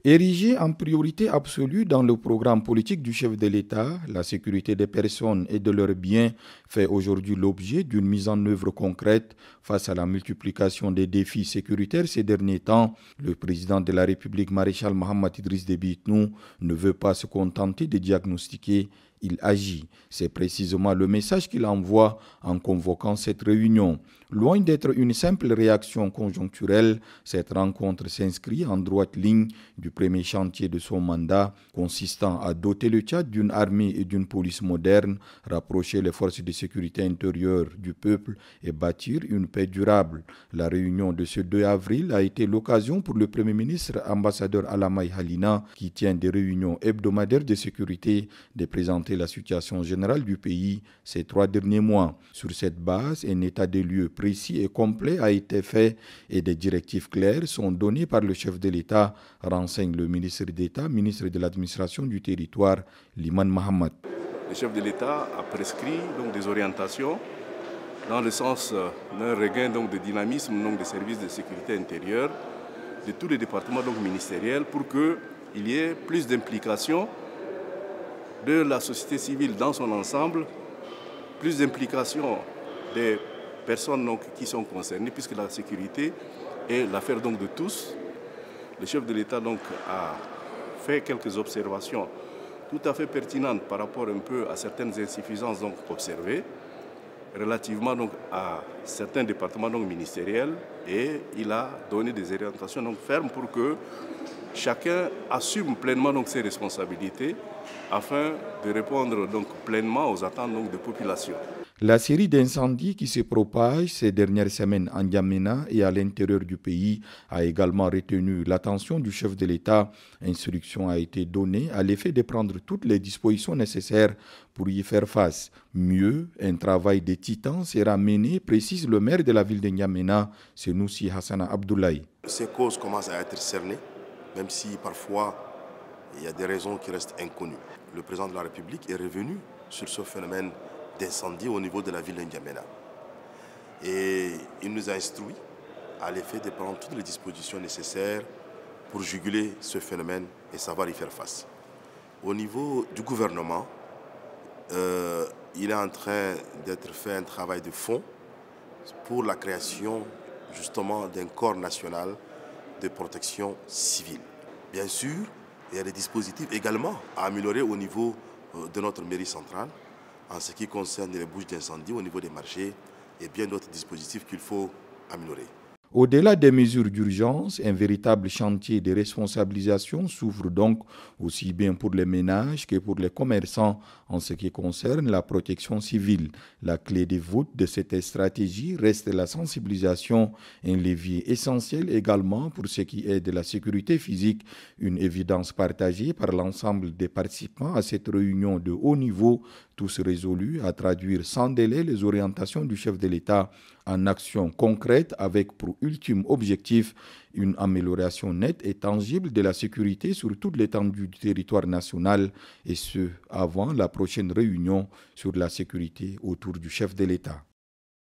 Érigée en priorité absolue dans le programme politique du chef de l'État, la sécurité des personnes et de leurs biens fait aujourd'hui l'objet d'une mise en œuvre concrète face à la multiplication des défis sécuritaires ces derniers temps. Le président de la République, maréchal Mohamed Idriss Déby Itnou, ne veut pas se contenter de diagnostiquer, il agit. C'est précisément le message qu'il envoie en convoquant cette réunion. Loin d'être une simple réaction conjoncturelle, cette rencontre s'inscrit en droite ligne du premier chantier de son mandat, consistant à doter le Tchad d'une armée et d'une police moderne, rapprocher les forces de sécurité intérieure du peuple et bâtir une paix durable. La réunion de ce 2 avril a été l'occasion pour le Premier ministre, ambassadeur Alamay Halina, qui tient des réunions hebdomadaires de sécurité, de présenter la situation générale du pays ces 3 derniers mois. Sur cette base, un état des lieux précis et complet a été fait et des directives claires sont données par le chef de l'État, renseigne le ministre d'État, ministre de l'administration du territoire, Liman Mohamed. Le chef de l'État a prescrit donc des orientations dans le sens d'un regain donc, de dynamisme donc, des services de sécurité intérieure de tous les départements donc, ministériels pour qu'il y ait plus d'implication de la société civile dans son ensemble, plus d'implication des personnes donc, qui sont concernées, puisque la sécurité est l'affaire donc, de tous. Le chef de l'État donc, a fait quelques observations tout à fait pertinentes par rapport un peu à certaines insuffisances donc, observées relativement donc, à certains départements donc, ministériels, et il a donné des orientations donc, fermes pour que chacun assume pleinement donc, ses responsabilités afin de répondre donc, pleinement aux attentes donc, des populations. La série d'incendies qui se propage ces dernières semaines en N'Djamena et à l'intérieur du pays a également retenu l'attention du chef de l'État. Instruction a été donnée à l'effet de prendre toutes les dispositions nécessaires pour y faire face. Mieux, un travail de titan sera mené, précise le maire de la ville de N'Djamena, Senoussi Hassana Abdoulaye. Ces causes commencent à être cernées, même si parfois il y a des raisons qui restent inconnues. Le président de la République est revenu sur ce phénomène d'incendie au niveau de la ville de N'Djamena. Et il nous a instruit à l'effet de prendre toutes les dispositions nécessaires pour juguler ce phénomène et savoir y faire face. Au niveau du gouvernement, il est en train d'être fait un travail de fond pour la création justement d'un corps national de protection civile. Bien sûr, il y a des dispositifs également à améliorer au niveau de notre mairie centrale en ce qui concerne les bouches d'incendie au niveau des marchés et bien d'autres dispositifs qu'il faut améliorer. Au-delà des mesures d'urgence, un véritable chantier de responsabilisation s'ouvre donc aussi bien pour les ménages que pour les commerçants en ce qui concerne la protection civile. La clé de voûte de cette stratégie reste la sensibilisation, un levier essentiel également pour ce qui est de la sécurité physique, une évidence partagée par l'ensemble des participants à cette réunion de haut niveau, tous résolus à traduire sans délai les orientations du chef de l'État en actions concrètes avec pour ultime objectif une amélioration nette et tangible de la sécurité sur toute l'étendue du territoire national et ce, avant la prochaine réunion sur la sécurité autour du chef de l'État.